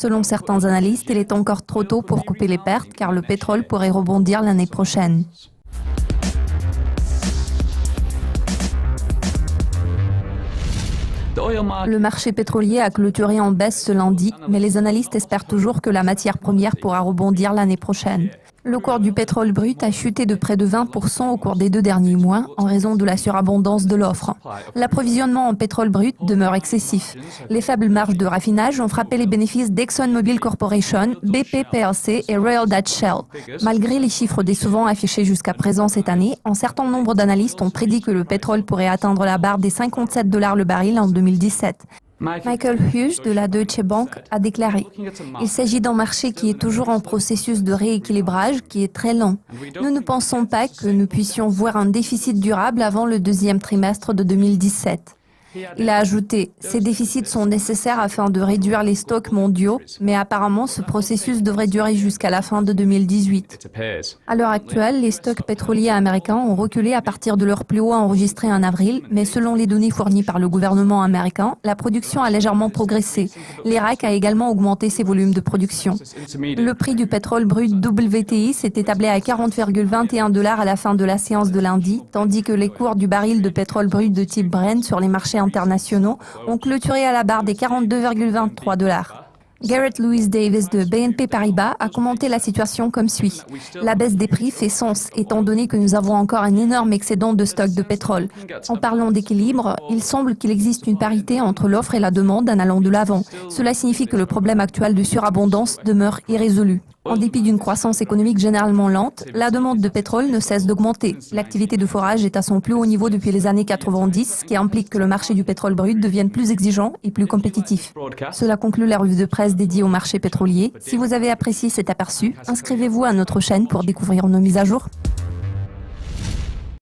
Selon certains analystes, il est encore trop tôt pour couper les pertes car le pétrole pourrait rebondir l'année prochaine. Le marché pétrolier a clôturé en baisse ce lundi, mais les analystes espèrent toujours que la matière première pourra rebondir l'année prochaine. Le cours du pétrole brut a chuté de près de 20% au cours des 2 derniers mois en raison de la surabondance de l'offre. L'approvisionnement en pétrole brut demeure excessif. Les faibles marges de raffinage ont frappé les bénéfices d'ExxonMobil Corporation, BP plc et Royal Dutch Shell. Malgré les chiffres décevants affichés jusqu'à présent cette année, un certain nombre d'analystes ont prédit que le pétrole pourrait atteindre la barre des $57 le baril en 2017. Michael Hughes de la Deutsche Bank a déclaré « Il s'agit d'un marché qui est toujours en processus de rééquilibrage qui est très lent. Nous ne pensons pas que nous puissions voir un déficit durable avant le 2e trimestre de 2017. » Il a ajouté « Ces déficits sont nécessaires afin de réduire les stocks mondiaux, mais apparemment ce processus devrait durer jusqu'à la fin de 2018. » À l'heure actuelle, les stocks pétroliers américains ont reculé à partir de leur plus haut enregistré en avril, mais selon les données fournies par le gouvernement américain, la production a légèrement progressé. L'Irak a également augmenté ses volumes de production. Le prix du pétrole brut WTI s'est établi à $40,21 à la fin de la séance de lundi, tandis que les cours du baril de pétrole brut de type Brent sur les marchés internationaux ont clôturé à la barre des $42,23. Garrett Louis Davis de BNP Paribas a commenté la situation comme suit. La baisse des prix fait sens, étant donné que nous avons encore un énorme excédent de stock de pétrole. En parlant d'équilibre, il semble qu'il existe une parité entre l'offre et la demande en allant de l'avant. Cela signifie que le problème actuel de surabondance demeure irrésolu. En dépit d'une croissance économique généralement lente, la demande de pétrole ne cesse d'augmenter. L'activité de forage est à son plus haut niveau depuis les années 90, ce qui implique que le marché du pétrole brut devienne plus exigeant et plus compétitif. Cela conclut la revue de presse dédiée au marché pétrolier. Si vous avez apprécié cet aperçu, inscrivez-vous à notre chaîne pour découvrir nos mises à jour.